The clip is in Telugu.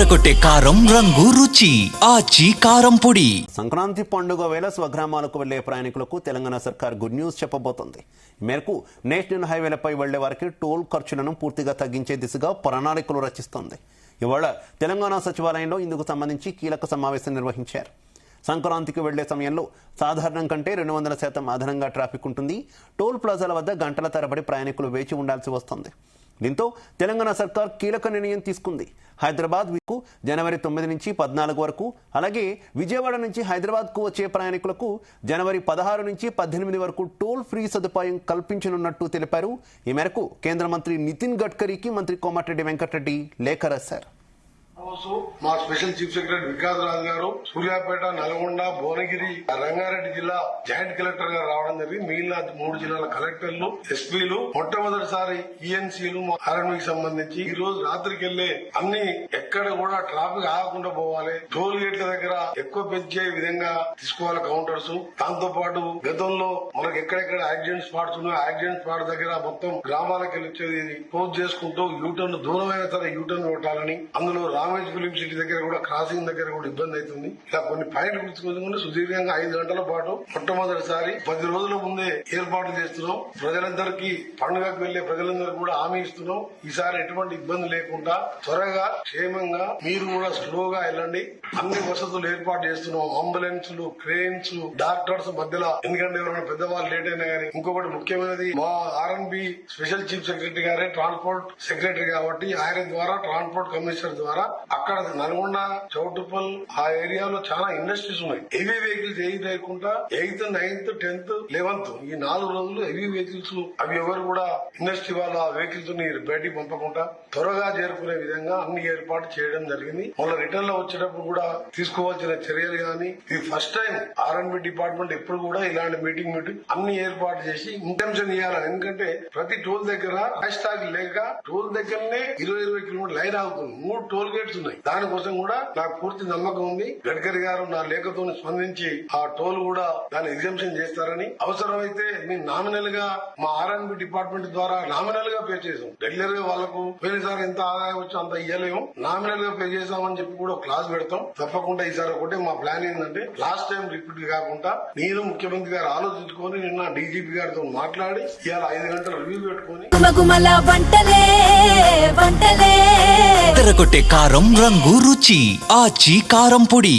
అదరగొట్టే కారం రంగు రుచి ఆచి కారం పొడి. సంక్రాంతి పండుగ వేళ స్వగ్రామాలకు వెళ్లే ప్రయాణికులకు తెలంగాణ సర్కార్ గుడ్ న్యూస్ చెప్పబోతోంది. ఈ మేరకు నేషనల్ హైవేలపై వెళ్లే వారికి టోల్ ఖర్చులను పూర్తిగా తగ్గించే దిశగా ప్రణాళికలు రచిస్తోంది. ఇవాళ తెలంగాణ సచివాలయంలో ఇందుకు సంబంధించి కీలక సమావేశం నిర్వహించారు. సంక్రాంతికి వెళ్లే సమయంలో సాధారణం కంటే 200% అదనంగా ట్రాఫిక్ ఉంటుంది. టోల్ ప్లాజాల వద్ద గంటల తరబడి ప్రయాణికులు వేచి ఉండాల్సి వస్తుంది. దీంతో తెలంగాణ సర్కార్ కీలక నిర్ణయం తీసుకుంది. హైదరాబాద్ కు జనవరి 9 నుంచి 14 వరకు, అలాగే విజయవాడ నుంచి హైదరాబాద్కు వచ్చే ప్రయాణికులకు జనవరి 16 నుంచి 18 వరకు టోల్ ఫ్రీ సదుపాయం కల్పించనున్నట్టు తెలిపారు. ఈ మేరకు కేంద్ర మంత్రి నితిన్ గడ్కరీకి మంత్రి కోమటిరెడ్డి వెంకటరెడ్డి లేఖ రాశారు. మా స్పెషల్ చీఫ్ సెక్రటరీ వికాస్ రాజు గారు సూర్యాపేట, నల్గొండ, భువనగిరి, రంగారెడ్డి జిల్లా జాయింట్ కలెక్టర్ గారు రావడం జరిగింది. మిగిలిన 3 జిల్లాల కలెక్టర్లు, ఎస్పీలు, మొట్టమొదటిసారి ఈఎన్సీలు ఆర్ఎండ్కి సంబంధించి ఈ రోజు రాత్రికి వెళ్లే అన్ని ఎక్కడ కూడా ట్రాఫిక్ ఆగకుండా పోవాలి. టోల్ గేట్ల దగ్గర ఎక్కువ పెంచే విధంగా తీసుకోవాలి కౌంటర్స్. దాంతో పాటు గతంలో మనకు ఎక్కడెక్కడ యాక్సిడెంట్ స్పాట్స్ ఉన్నాయో యాక్సిడెంట్ స్పాట్ దగ్గర మొత్తం గ్రామాలకు వెళ్ళి వచ్చేది క్లోజ్ చేసుకుంటూ యూటర్న్ దూరమైన సరే యూటర్న్ కొట్టాలని, అందులో రామేజ్ ఫిలిం సిటీ దగ్గర కూడా క్రాసింగ్ దగ్గర కూడా ఇబ్బంది అవుతుంది. ఇలా కొన్ని పాయింట్లు గుర్తుకుంటే సుదీర్ఘంగా 5 గంటల పాటు మొట్టమొదటిసారి 10 రోజుల ముందే ఏర్పాట్లు చేస్తున్నాం. ప్రజలందరికీ పండుగకు వెళ్లే ప్రజలందరికీ కూడా హామీ ఇస్తున్నాం. ఈసారి ఎటువంటి ఇబ్బంది లేకుండా త్వరగా క్షేమంగా మీరు కూడా స్లోగా వెళ్ళండి. అన్ని వసతులు ఏర్పాటు చేస్తున్నాం. అంబులెన్స్లు, క్రేన్స్, డాక్టర్స్ మధ్యలో, ఎందుకంటే ఎవరైనా పెద్దవాళ్ళు లేట్ అయినా కానీ. ఇంకొకటి ముఖ్యమైనది, మా ఆర్ఎన్బి స్పెషల్ చీఫ్ సెక్రటరీ గారే ట్రాన్స్పోర్ట్ సెక్రటరీ కాబట్టి ఆయన ద్వారా ట్రాన్స్పోర్ట్ కమిషనర్ ద్వారా అక్కడ నల్గొండ, చౌటుప్పల్ ఆ ఏరియాలో చాలా ఇండస్ట్రీస్ ఉన్నాయి. హెవీ వెహికల్స్ ఏవి లేకుండా 8th, 9th, 10th, 11th ఈ 4 రోజులు హెవీ వెహికల్స్ అవి ఎవరు కూడా ఇండస్ట్రీ వాళ్ళ వెహికల్స్ ని బయటికి పంపకుండా త్వరగా చేరుకునే విధంగా అన్ని ఏర్పాటు చేయడం జరిగింది. మళ్ళీ రిటర్న్ లో వచ్చేటప్పుడు కూడా తీసుకోవాల్సిన చర్యలు గాని, ఇది ఫస్ట్ టైం ఆర్ఎన్బి డిపార్ట్మెంట్ ఎప్పుడు కూడా ఇలాంటి మీటింగ్ అన్ని ఏర్పాటు చేసి ఇంటెన్షన్ ఇవ్వాలి. ఎందుకంటే ప్రతి టోల్ దగ్గర హ్యాష్ ట్యాగ్ లేక టోల్ దగ్గరనే 20 కిలోమీటర్ లైన్ అవుతుంది. 3 టోల్ గేట్స్ ఉన్నాయి. దానికోసం కూడా నాకు పూర్తి నమ్మకం ఉంది. గడ్కరీ గారు నా లేఖతో స్పందించి ఆ టోల్ కూడా దాన్ని ఎగ్జామ్షన్ చేస్తారని, అవసరమైతే మేము నామినల్ గా మా ఆర్ఎన్బి డిపార్ట్మెంట్ ద్వారా నామినల్ గా పే చేసాం. రెగ్యులర్ గా వాళ్ళకు పోయినసారి ఎంత ఆదాయం వచ్చో అంత ఇయ్యలేము, నామినల్ గా పే చేసామని చెప్పి కూడా క్లాస్ పెడతాం. తప్పకుండా ఈసారి ఒకటే మా ప్లాన్ ఏంటంటే లాస్ట్ టైం రిపీట్ కాకుండా నేను ముఖ్యమంత్రి గారు ఆలోచించుకొని నిన్న డీజీపీ గారితో మాట్లాడి ఇవాళ 5 గంటల రివ్యూ పెట్టుకుని అదరగొట్టే కారం రంగు రుచి ఆచి కారం పొడి.